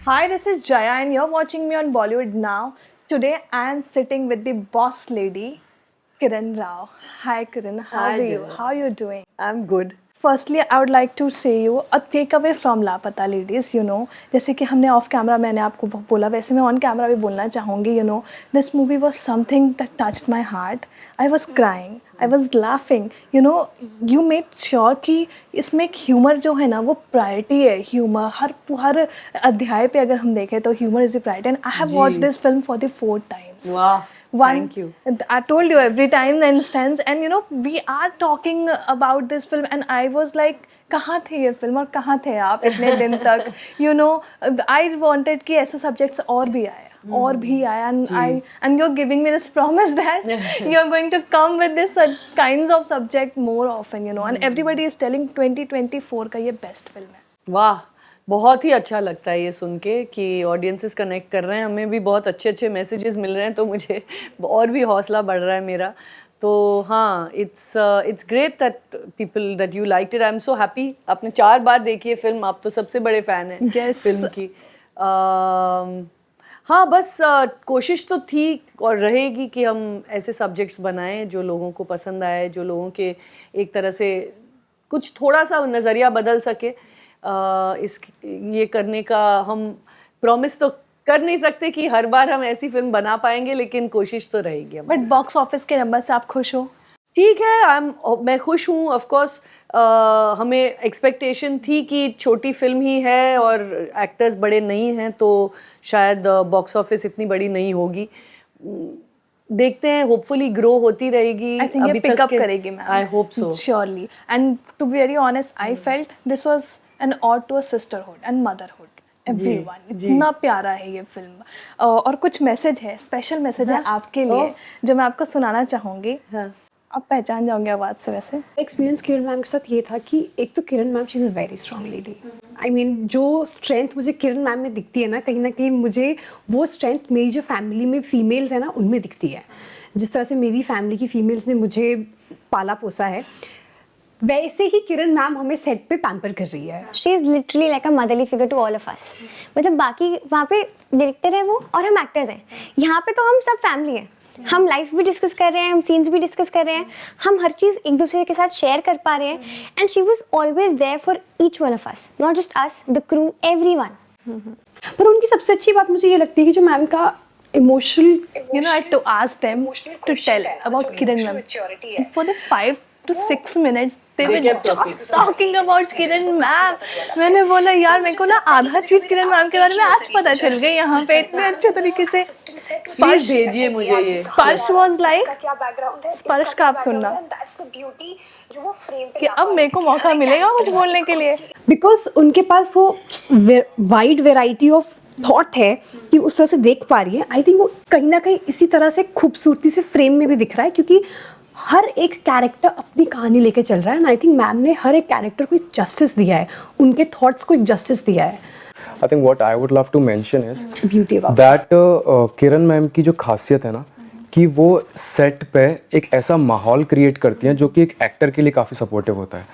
Hi, this is Jaya, and you're watching me on Bollywood Now. Today, I'm sitting with the boss lady, Kiran Rao. Hi, Kiran. How Hi, are you? Jaya. How are you doing? I'm good. Firstly, I would like to say you a takeaway from लापता ladies. जैसे कि हमने of camera मैंने आपको बोला, वैसे मैं on camera भी बोलना चाहूँगी. This movie was something that touched my heart. I was crying. I was laughing. You made sure कि इसमें एक ह्यूमर जो है ना वो प्रायोरिटी है. ह्यूमर हर अध्याय पे अगर हम देखें तो humour is the priority. And I have watched this film for the 4th times. Wow. One, Thank you. I told you every time the instance, and we are talking about this film, and I was like, कहाँ थे ये film और कहाँ थे आप इतने दिन तक. I wanted कि ऐसे subjects और भी आए. और भी आया, and you're giving me this promise that you're going to come with this kinds of subject more often, and everybody is telling 2024 का ये best film है. वाह, बहुत ही अच्छा लगता है ये सुन के कि ऑडियंसेस कनेक्ट कर रहे हैं. हमें भी बहुत अच्छे अच्छे मैसेजेस मिल रहे हैं, तो मुझे और भी हौसला बढ़ रहा है मेरा. तो हाँ, it's great that people that you liked it. I am so happy. आपने 4 बार देखी है फिल्म, आप तो सबसे बड़े फ़ैन हैं Yes. फिल्म की. हाँ, बस कोशिश तो थी और रहेगी कि हम ऐसे सब्जेक्ट्स बनाएं जो लोगों को पसंद आए, जो लोगों के एक तरह से कुछ थोड़ा सा नज़रिया बदल सके. इस ये करने का हम प्रॉमिस तो कर नहीं सकते कि हर बार हम ऐसी फिल्म बना पाएंगे, लेकिन कोशिश तो रहेगी. बट बॉक्स ऑफिस के नंबर से आप खुश हो? ठीक है, मैं खुश हूँ. ऑफ कोर्स हमें एक्सपेक्टेशन थी कि छोटी फिल्म ही है और एक्टर्स बड़े नहीं हैं, तो शायद बॉक्स ऑफिस इतनी बड़ी नहीं होगी. देखते हैं, होपफुली ग्रो होती रहेगी. I think ये pick up करेगी ma'am. I hope so. Surely. And to be very honest, I felt this was an ode to a sisterhood and motherhood. Everyone. इतना प्यारा है ये फिल्म. और कुछ मैसेज है, स्पेशल मैसेज है आपके लिए जो मैं आपको सुनाना चाहूँगी. हाँ. आप पहचान जाओगे आवाज़ से वैसे. एक्सपीरियंस किरण मैम के साथ ये था कि एक तो Kiran ma'am she is a very strong lady. I mean जो स्ट्रेंथ मुझे किरण मैम में दिखती है ना कहीं मुझे वो स्ट्रेंथ मेरी जो फैमिली में फीमेल्स है ना उनमें दिखती है. जिस तरह से मेरी फैमिली की फीमेल्स ने मुझे पाला पोसा है, वैसे ही किरण मैम हमें सेट पे पैम्पर कर रही है. She is literally like a motherly figure to all of us. मतलब बाकी वहाँ पे डायरेक्टर है वो और हम एक्टर्स हैं. यहाँ पे तो हम सब फैमिली हैं. हम लाइफ भी डिस्कस कर रहे हैं, हम सीन्स भी डिस्कस कर रहे हैं, हम हर चीज़ एक दूसरे के साथ शेयर कर पा रहे हैं. And she was always there for each one of us, not just us, the crew, everyone. पर उनकी सबसे अच्छी बात मुझे ये लगती है कि जो मैम का emotional I had to ask them to tell about Kiran ma'am. For the 5 to 6 minutes they were just talking about Kiran ma'am. मैंने बोला यार मेरे को ना आधा चीज किरण मैम के बारे में आज पता चल गई यहाँ पे इतने अच्छे तरीके से. प्लीज भेजिए मुझे ये. स्पर्श वाज लाइक, स्पर्श का आप सुनना कि अब मेरे को मौका मिलेगा कुछ बोलने के लिए. बिकॉज उनके पास वो वाइड वेराइटी ऑफ थॉट है कि उस तरह से देख पा रही है. आई थिंक वो कहीं ना कहीं इसी तरह से खूबसूरती से फ्रेम में भी दिख रहा है, क्योंकि हर एक कैरेक्टर अपनी कहानी लेके चल रहा है. एंड आई थिंक मैम ने हर एक कैरेक्टर को एक जस्टिस दिया है, उनके थॉट्स को एक जस्टिस दिया है. I think what I would love to mention is beauty about that Kiran ma'am की जो खासियत है ना कि वो सेट पे एक ऐसा माहौल क्रिएट करती हैं जो कि एक एक्टर के लिए काफ़ी सपोर्टिव होता है.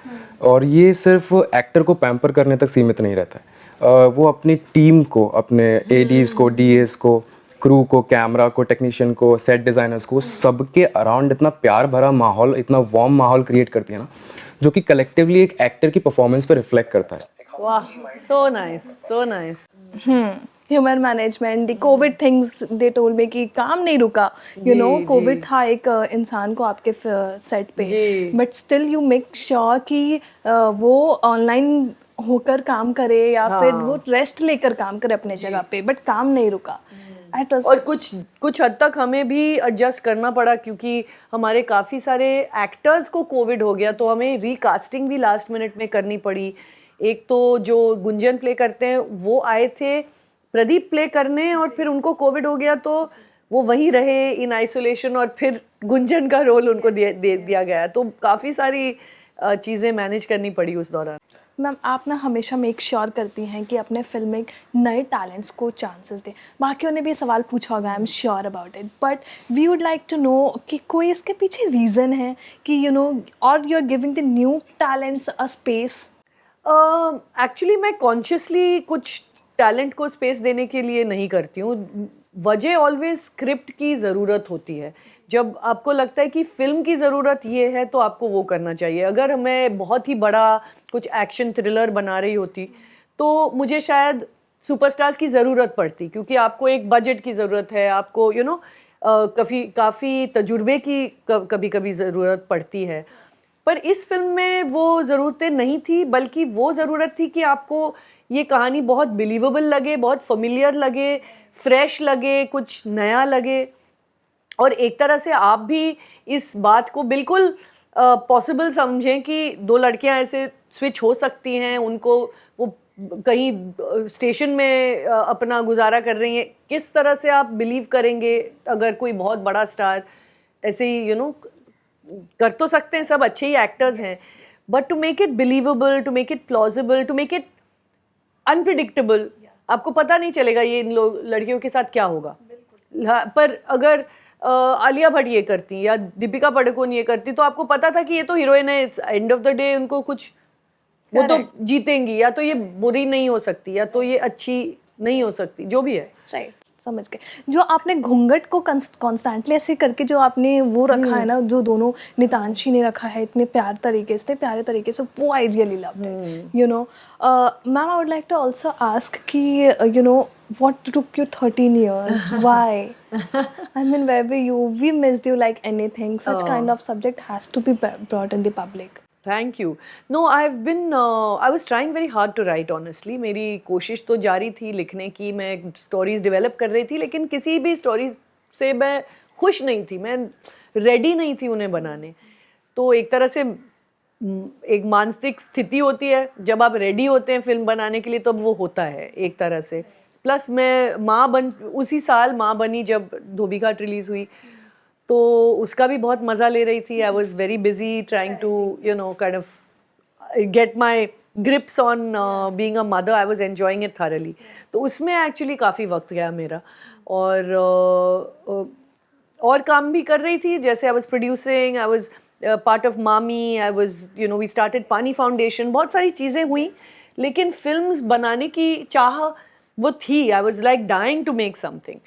और ये सिर्फ एक्टर को पैम्पर करने तक सीमित नहीं रहता है. वो अपनी टीम को, अपने एडीज़ को, डीएस को, क्रू को, कैमरा को, टेक्नीशियन को, सेट डिज़ाइनर्स को, सबके अराउंड इतना प्यार भरा माहौल, इतना वार्म माहौल क्रिएट करती है ना, जो कि कलेक्टिवली एक एक्टर की परफॉर्मेंस पर रिफ्लेक्ट करता है. वाह, so nice, so nice. Humour management, the Covid things they told me कि काम नहीं रुका. कोविड था एक इंसान को आपके सेट पे, but still you make sure कि वो ऑनलाइन होकर काम करे या फिर वो रेस्ट लेकर काम करे अपने जगह पे, बट काम नहीं रुका. और कुछ हद तक हमें भी एडजस्ट करना पड़ा, क्योंकि हमारे काफ़ी सारे एक्टर्स को कोविड हो गया, तो हमें रिकास्टिंग भी लास्ट मिनट में करनी पड़ी. एक तो जो गुंजन प्ले करते हैं वो आए थे प्रदीप प्ले करने, और फिर उनको कोविड हो गया तो वो वहीं रहे इन आइसोलेशन, और फिर गुंजन का रोल उनको दिया गया. तो काफ़ी सारी चीज़ें मैनेज करनी पड़ी उस दौरान. मैम आप ना हमेशा मेक श्योर करती हैं कि अपने फिल्म में नए टैलेंट्स को चांसेस दें. बाकियों ने भी सवाल पूछा होगा, I am sure about it, but we would like to know कि कोई इसके पीछे रीज़न है कि और you are giving the new talents a space. Actually मैं कॉन्शियसली कुछ टैलेंट को स्पेस देने के लिए नहीं करती हूँ। वजह ऑलवेज स्क्रिप्ट की ज़रूरत होती है। जब आपको लगता है कि फिल्म की ज़रूरत ये है तो आपको वो करना चाहिए। अगर मैं बहुत ही बड़ा कुछ एक्शन थ्रिलर बना रही होती तो मुझे शायद सुपरस्टार्स की ज़रूरत पड़ती, क्योंकि आपको एक बजट की ज़रूरत है, आपको काफ़ी तजुर्बे की कभी कभी ज़रूरत पड़ती है। पर इस फिल्म में वो ज़रूरतें नहीं थी, बल्कि वो ज़रूरत थी कि आपको ये कहानी बहुत बिलीवेबल लगे, बहुत फेमिलियर लगे, फ्रेश लगे, कुछ नया लगे, और एक तरह से आप भी इस बात को बिल्कुल पॉसिबल समझें कि दो लड़कियां ऐसे स्विच हो सकती हैं, उनको वो कहीं स्टेशन में अपना गुजारा कर रही हैं। किस तरह से आप बिलीव करेंगे अगर कोई बहुत बड़ा स्टार ऐसे ही कर तो सकते हैं, सब अच्छे ही एक्टर्स हैं, but to make it believable, to make it plausible, to make it unpredictable, आपको पता नहीं चलेगा ये इन लड़कियों के साथ क्या होगा। पर अगर आलिया भट्ट ये करती या दीपिका पादुकोण ये करती तो आपको पता था कि ये तो हीरोइन है, एंड ऑफ द डे उनको कुछ वो तो जीतेंगी, या तो ये बुरी नहीं हो सकती या तो ये अच्छी नहीं हो सकती, जो भी है। राइट, समझ गए। जो आपने घूंघट को कॉन्स्टेंटली ऐसे करके जो आपने वो रखा है ना, जो दोनों नितांशी ने रखा है इतने प्यारे तरीके से, वो I really loved it, you know. Ma'am, I would like to also ask कि what took you 13 years? Why? I mean, where were you? We missed you like anything. Such kind of subject has to be brought in the public. Thank you. No, I was trying very hard to write, honestly. मेरी कोशिश तो जारी थी लिखने की, मैं stories develop कर रही थी, लेकिन किसी भी स्टोरी से मैं खुश नहीं थी, मैं रेडी नहीं थी उन्हें बनाने। तो एक तरह से एक मानसिक स्थिति होती है, जब आप रेडी होते हैं फिल्म बनाने के लिए तब वो होता है एक तरह से। प्लस मैं उसी साल माँ बनी जब धोबी घाट रिलीज़ हुई, तो उसका भी बहुत मज़ा ले रही थी। I was very busy trying to kind of get my grips on being a mother. I was enjoying it thoroughly. तो उसमें एक्चुअली काफ़ी वक्त गया मेरा, और काम भी कर रही थी, जैसे I was producing, I was part of मामी, आई वॉज वी स्टार्टेड पानी फाउंडेशन, बहुत सारी चीज़ें हुई, लेकिन फिल्म्स बनाने की चाह वो थी। I was like dying to make something,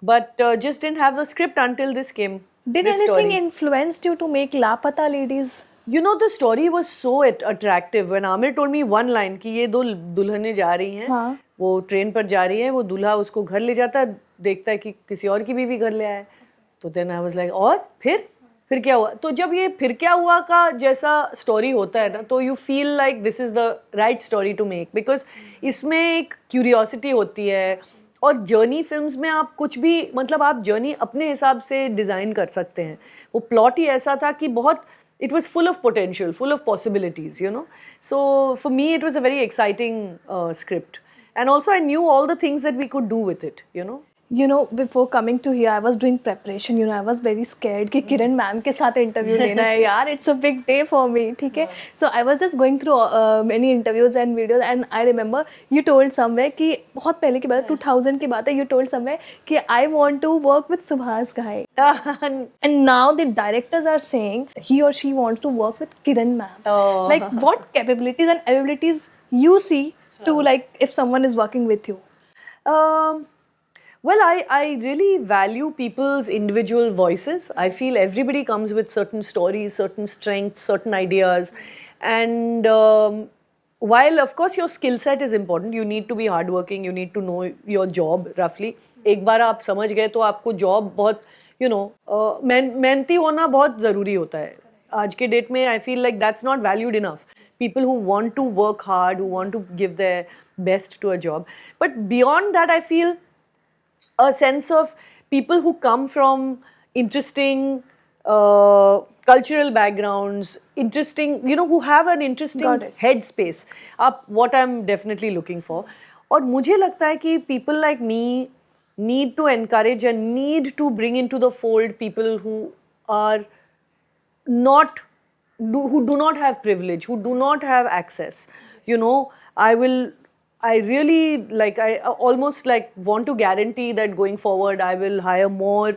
but just didn't have the script until this came. Did this anything story. influenced you to make Lapata Ladies? You know, the story was so attractive. When Amir told me one line कि ये दो दुल्हनें जा रही हैं, हाँ. वो train पर जा रही हैं, वो दूल्हा उसको घर ले जाता है, देखता है कि किसी और की बीवी घर ले आए, तो then I was like, और फिर क्या हुआ? तो जब ये फिर क्या हुआ का जैसा स्टोरी होता है ना, तो you feel like this is the right story to make, because इसमें एक क्यूरियोसिटी होती है, और जर्नी फिल्म्स में आप कुछ भी, मतलब आप जर्नी अपने हिसाब से डिज़ाइन कर सकते हैं। वो प्लॉट ही ऐसा था कि बहुत, it was full of potential, full of possibilities, so for me it was a very exciting script, and also I knew all the things that we could do with it, Before coming to here, I was doing preparation. I was very scared कि किरण ma'am के साथ interview लेना है यार. It's a big day for me. ठीक है. So I was just going through many interviews and videos, and I remember you told somewhere कि बहुत पहले की बात है, 2000 की बात है, you told somewhere कि I want to work with Subhas Ghai. And now the directors are saying he or she wants to work with Kiran ma'am. Like what capabilities and abilities you see to, like, if someone is working with you? Well, I really value people's individual voices. I feel everybody comes with certain stories, certain strengths, certain ideas. And while of course your skill set is important, you need to be hardworking, you need to know your job roughly. एक बार आप समझ गए तो आपको job बहुत मेहनती होना बहुत ज़रूरी होता है। आज के डेट में I feel like that's not valued enough. People who want to work hard, who want to give their best to a job. But beyond that, I feel a sense of people who come from interesting cultural backgrounds, interesting, who have an interesting headspace. What I'm definitely looking for. और मुझे लगता है कि people like me need to encourage and need to bring into the fold people who are not, who do not have privilege, who do not have access. I really I almost want to guarantee that going forward I will hire more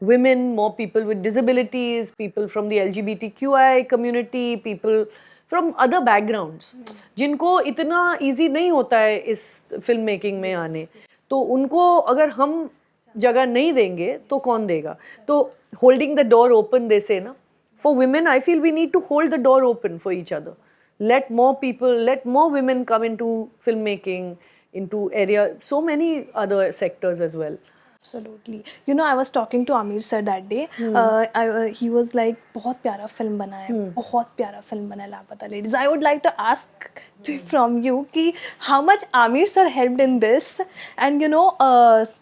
women, more people with disabilities, people from the LGBTQI community, people from other backgrounds जिनको इतना easy नहीं होता है इस film making में आने, तो उनको अगर हम जगह नहीं देंगे तो कौन देगा? तो होल्डिंग द डोर ओपन दे से ना, for women I feel we need to hold the door open for each other. Let more people, let more women come into filmmaking, into area, so many other sectors as well. Absolutely. You know, I was talking to Amir sir that day. He was like, बहुत प्यारा film बना है, बहुत प्यारा film बना है लापता ladies. I would like to ask from you कि how much Amir sir helped in this, and you know,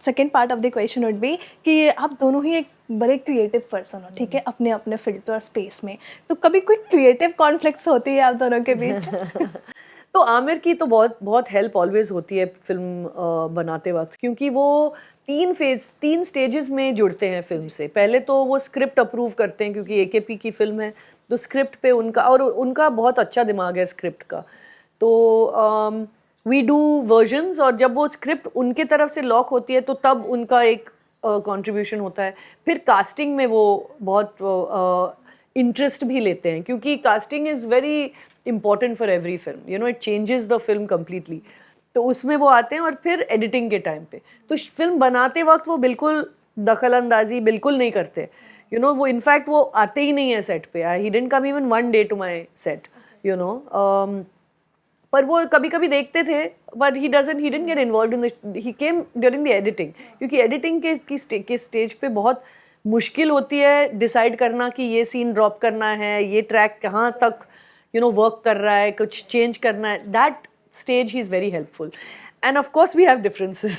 second part of the question would be कि आप दोनों ही एक बड़े क्रिएटिव पर्सन हो, ठीक है, अपने अपने फील्ड पे और स्पेस में, तो कभी कोई क्रिएटिव कॉन्फ्लिक्ट्स होती है आप दोनों के बीच? तो आमिर की तो बहुत बहुत हेल्प ऑलवेज होती है फिल्म बनाते वक्त, क्योंकि वो तीन स्टेजेस में जुड़ते हैं फिल्म से. पहले तो वो स्क्रिप्ट अप्रूव करते हैं, क्योंकि एकेपी की फिल्म है तो स्क्रिप्ट पे उनका बहुत अच्छा दिमाग है स्क्रिप्ट का. तो वी डू वर्जन्स, और जब वो स्क्रिप्ट उनके तरफ से लॉक होती है तो तब उनका एक कंट्रीब्यूशन होता है. फिर कास्टिंग में वो बहुत इंटरेस्ट भी लेते हैं, क्योंकि casting is very important for every film, you know, it changes the film completely. तो उसमें वो आते हैं. और फिर एडिटिंग के टाइम पे तो फिल्म बनाते वक्त वो बिल्कुल दखल अंदाजी बिल्कुल नहीं करते, यू नो. वो इनफैक्ट वो आते ही नहीं है सेट पे. He didn't come even one day to my set, you know. पर वो कभी कभी देखते थे, but he didn't get involved in the, he came during the editing, क्योंकि एडिटिंग के स्टेज पे बहुत मुश्किल होती है डिसाइड करना कि ये सीन ड्रॉप करना है, ये ट्रैक कहाँ तक यू नो वर्क कर रहा है, कुछ चेंज करना है. That stage he is very helpful. And of course we have differences.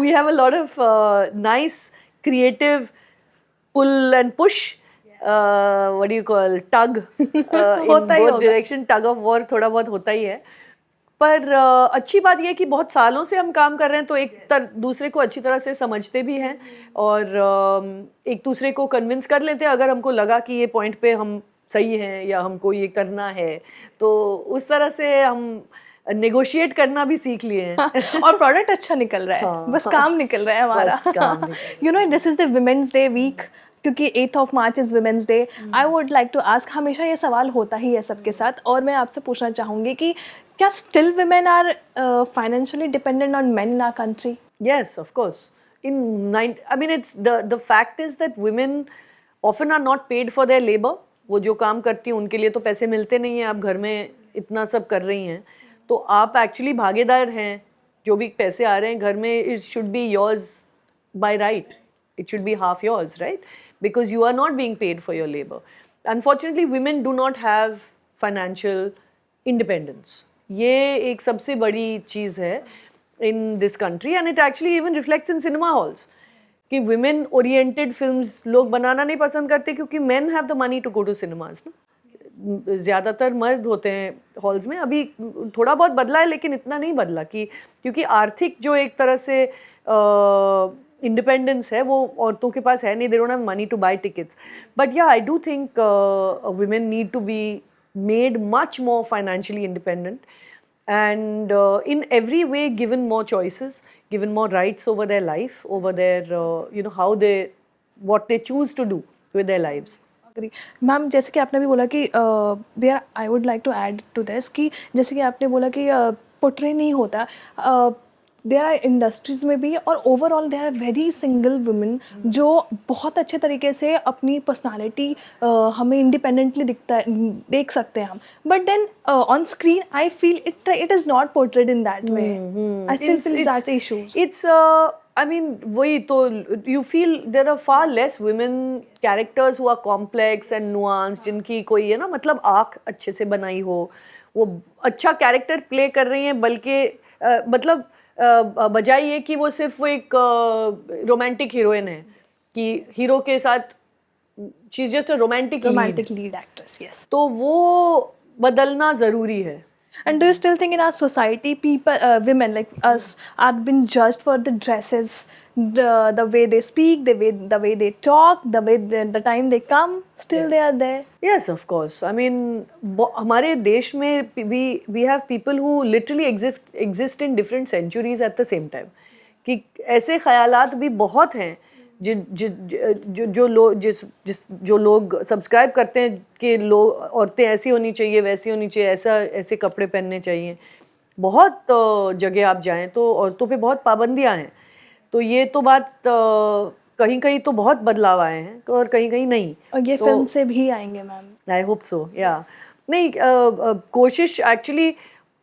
We have a lot of nice creative pull and push, what do you call, tug in both direction. Tug of war थोड़ा बहुत होता ही है. पर अच्छी बात यह है कि बहुत सालों से हम काम कर रहे हैं, तो एक दूसरे को अच्छी तरह से समझते भी हैं और एक दूसरे को कन्विंस कर लेते हैं अगर हमको लगा कि ये पॉइंट पे हम सही है या हमको ये करना है. तो उस तरह से हम नेगोशिएट करना भी सीख लिए हैं. और प्रोडक्ट अच्छा निकल रहा है. हाँ, बस काम निकल रहा है हमारा. You know, this is the women's day week, क्योंकि 8th of March is women's day. I would like to ask, हमेशा ये सवाल होता ही है सबके साथ, और मैं आपसे पूछना चाहूँगी कि क्या still women are financially dependent on men in our country? Yes, of course. I mean, it's the fact is that women often are not paid for their labor. वो जो काम करती हैं उनके लिए तो पैसे मिलते नहीं हैं. आप घर में इतना सब कर रही हैं तो आप एक्चुअली भागीदार हैं. जो भी पैसे आ रहे हैं घर में, it should be yours by right. It should be half yours, right? Because you are not being paid for your labour. Unfortunately women do not have financial independence. ये एक सबसे बड़ी चीज़ है in this country, and it actually even reflects in cinema halls कि women oriented films लोग बनाना नहीं पसंद करते, क्योंकि men have the money to go to cinemas ना. ज़्यादातर मर्द होते हैं हॉल्स में. अभी थोड़ा बहुत बदला है, लेकिन इतना नहीं बदला कि क्योंकि आर्थिक जो एक तरह से इंडिपेंडेंस है वो औरतों के पास है नहीं. They don't have money to buy tickets. But yeah, I do think women need to be made much more financially independent, and in every way given more choices, given more rights over their life, over their you know, what they choose to do with their lives. agree. Ma'am, जैसे कि आपने भी बोला कि there, I would like to add to this कि जैसे कि आपने बोला कि पोर्ट्रे नहीं होता, देयर आर इंडस्ट्रीज़ में भी और overall there are very single women जो बहुत अच्छे तरीके से अपनी पर्सनालिटी हमें इंडिपेंडेंटली देख सकते हैं हम. But then on screen I feel it is not portrayed in that way. I still feel that issues. It's I mean, वही तो, you feel there are far less women characters who are complex and nuanced, जिनकी कोई है ना, मतलब आँख अच्छे से बनाई हो, वो अच्छा कैरेक्टर प्ले कर रही हैं, बल्कि मतलब बजाय ये कि वो सिर्फ वो एक रोमांटिक हीरोइन है कि हीरो के साथ she is just a romantic lead actress. Yes. तो वो बदलना ज़रूरी है. And do you still think in our society, people, women like us, are being judged for the dresses, the way they speak, the way they talk, the time they come? Still, they are there. Yes, of course. I mean, हमारे देश में we have people who literally exist in different centuries at the same time. कि ऐसे ख्यालात भी बहुत हैं जो लोग सब्सक्राइब करते हैं कि लोग औरतें ऐसी होनी चाहिए, वैसी होनी चाहिए, ऐसे कपड़े पहनने चाहिए, बहुत जगह आप जाएं तो औरतों पे बहुत पाबंदियां हैं। तो ये तो बात कहीं कहीं तो बहुत बदलाव आए हैं और कहीं कहीं नहीं। और ये तो फिल्म से भी आएंगे ma'am. I hope so, yeah नहीं, कोशिश एक्चुअली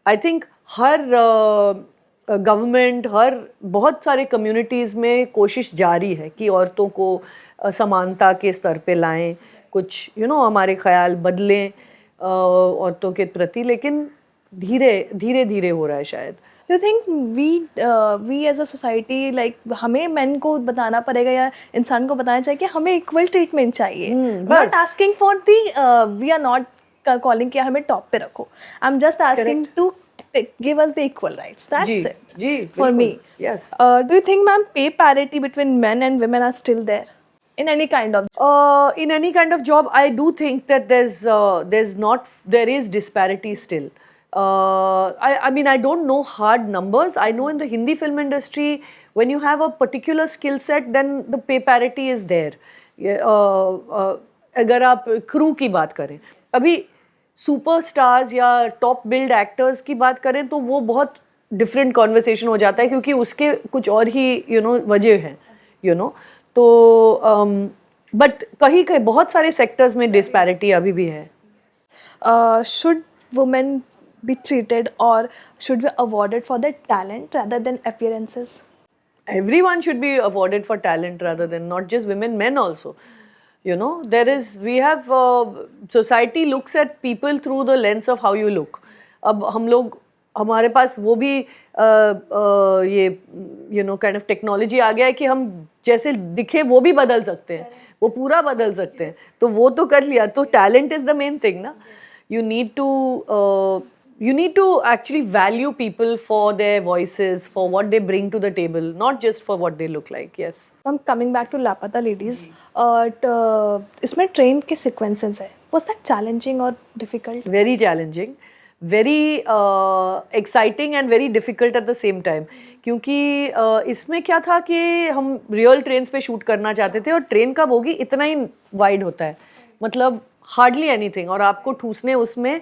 आई थिंक हर गवर्नमेंट, हर बहुत सारे कम्युनिटीज़ में कोशिश जारी है कि औरतों को समानता के स्तर पे लाएं, कुछ हमारे ख्याल बदलें औरतों के प्रति, लेकिन धीरे धीरे हो रहा है शायद। You think we as a society, like हमें मेन को बताना पड़ेगा या इंसान को बताना चाहिए कि हमें इक्वल ट्रीटमेंट चाहिए, not asking for the, we are not calling कि हमें टॉप पे रखो, I am just asking to give us the equal rights, that's it for me. Yes. Do you think ma'am pay parity between men and women are still there in any kind of in any kind of job? I do think that there is disparity still. I mean, I don't know hard numbers. I know in the Hindi film industry, when you have a particular skill set, then the pay parity is there. अगर आप crew की बात करें, अभी superstars या top build actors की बात करें तो वो बहुत डिफरेंट कॉन्वर्सेशन हो जाता है, क्योंकि उसके कुछ और ही वजह हैं तो बट कहीं कहीं बहुत सारे सेक्टर्स में डिस्पैरिटी अभी भी है. should women be treated or should be awarded for their talent rather than appearances? Everyone should be awarded for talent rather than, not just women, men also. We have society looks at people through the lens of how you look. अब हमारे पास वो भी ये kind of technology आ गया है कि हम जैसे दिखे वो भी बदल सकते हैं, वो पूरा बदल सकते हैं, तो वो तो कर लिया. तो talent is the main thing ना. You need to actually value people for their voices, for what they bring to the table, not just for what they look like. Yes. I'm coming back to Lapata Ladies. इसमें train के sequences है. Was that challenging or difficult? Very challenging, very exciting and very difficult at the same time. क्योंकि इसमें क्या था कि हम real trains पे shoot करना चाहते थे और train का बोगी इतना ही wide होता है, मतलब hardly anything, और आपको ठूसने उसमें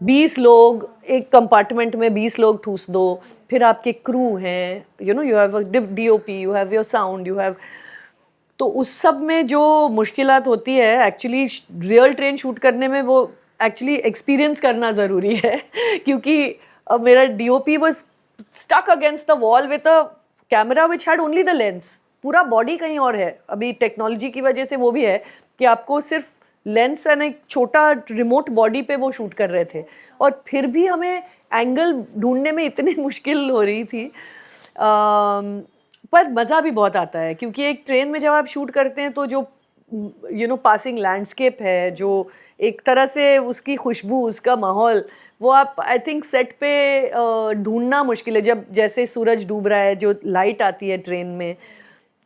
20 लोग एक कंपार्टमेंट में 20 लोग ठूस दो, फिर आपके क्रू हैं, you have a DOP, you have your sound, you have, तो उस सब में जो मुश्किलात होती है एक्चुअली रियल ट्रेन शूट करने में, वो एक्चुअली एक्सपीरियंस करना ज़रूरी है. क्योंकि अब मेरा DOP was stuck against the wall with a camera which had only the lens, पूरा बॉडी कहीं और है. अभी टेक्नोलॉजी की वजह से वो भी है कि आपको सिर्फ लेंस एंड एक छोटा रिमोट बॉडी पे वो शूट कर रहे थे, और फिर भी हमें एंगल ढूंढने में इतनी मुश्किल हो रही थी. पर मज़ा भी बहुत आता है, क्योंकि एक ट्रेन में जब आप शूट करते हैं तो जो पासिंग लैंडस्केप है, जो एक तरह से उसकी खुशबू, उसका माहौल, वो आप आई थिंक सेट पे ढूंढना मुश्किल है. जब जैसे सूरज डूब रहा है, जो लाइट आती है ट्रेन में,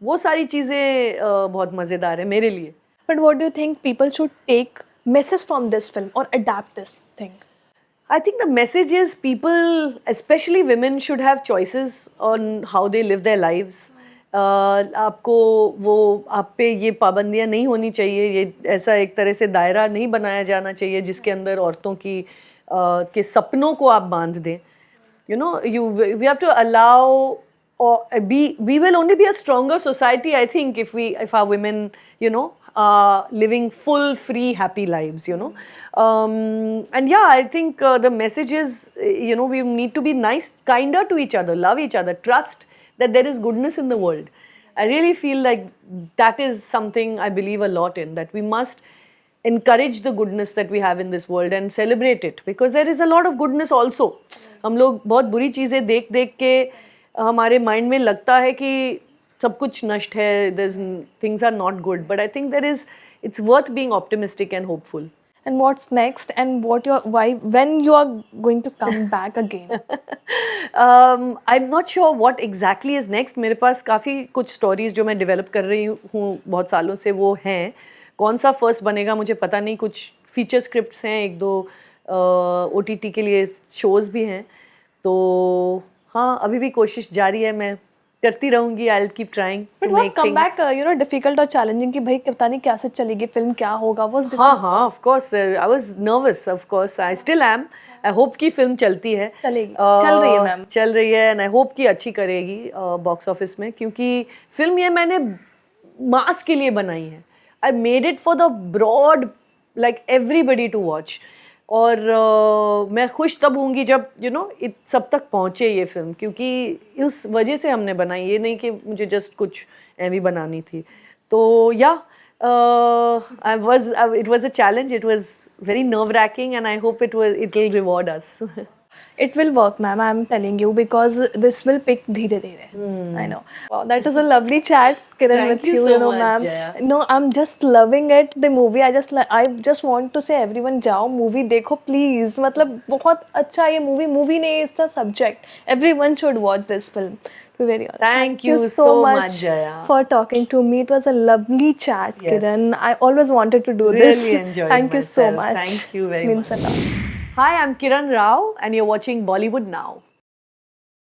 वो सारी चीज़ें बहुत मज़ेदार है मेरे लिए. But what do you think people should take message from this film or adapt this thing? I think the message is people, especially women, should have choices on how they live their lives. आपको वो आप पे ये पाबंदियाँ नहीं होनी चाहिए, ये ऐसा एक तरह से दायरा नहीं बनाया जाना चाहिए जिसके अंदर औरतों की के सपनों को आप बांध दें. We have to allow, or we will only be a stronger society, I think, if our women, living full, free, happy lives, and yeah, I think the message is, we need to be nice, kinder to each other, love each other, trust that there is goodness in the world. I really feel like that is something I believe a lot in, that we must encourage the goodness that we have in this world and celebrate it, because there is a lot of goodness also. हम लोग बहुत बुरी चीज़ें देख देख के हमारे mind में लगता है कि सब कुछ नष्ट है, things are not good, but I think it's worth being optimistic and hopeful. And what's next, and when you are going to come back again? I'm not sure what exactly is next. मेरे पास काफ़ी कुछ stories जो मैं develop कर रही हूँ बहुत सालों से, वो हैं. कौन सा फर्स्ट बनेगा मुझे पता नहीं. कुछ फीचर स्क्रिप्ट्स हैं, 1-2 OTT के लिए शोज़ भी हैं. तो हाँ, अभी भी कोशिश जारी है. मैं करती रहूंगी, I will keep trying But was comeback, difficult or challenging कि भाई पता नहीं कैसे चलेगी फिल्म, क्या होगा? Was हाँ, of course, I was nervous, of course, I still am. I hope कि फिल्म चलती है, चलेगी, चल रही है मैम। चल रही है, and I hope कि अच्छी करेगी बॉक्स ऑफिस में, क्योंकि फिल्म ये मैंने मास के लिए बनाई है. I made it for the broad, like everybody to watch. और मैं खुश तब होंगी जब सब तक पहुँचे ये फिल्म, क्योंकि उस वजह से हमने बनाई, ये नहीं कि मुझे जस्ट कुछ ऐवी बनानी थी. तो या it was a challenge, it was very nerve-wracking, and I hope it will reward us. It will work, ma'am. I'm telling you, because this will pick धीरे धीरे. I know. Wow, that is a lovely chat, Kiran, Thank with you you. so You know, much, ma'am. Jaya. No, I'm just loving it. The movie. I just want to say, everyone, जाओ movie देखो please. मतलब बहुत अच्छा ये movie नहीं, it's the subject. Everyone should watch this film. To be very honest. Thank you so much, Jaya. for talking to me. It was a lovely chat, Yes. Kiran. I always wanted to do Really this. enjoyed Thank you so myself. much. Thank you very Means much. a lot. Hi, I'm Kiran Rao, and you're watching Bollywood Now.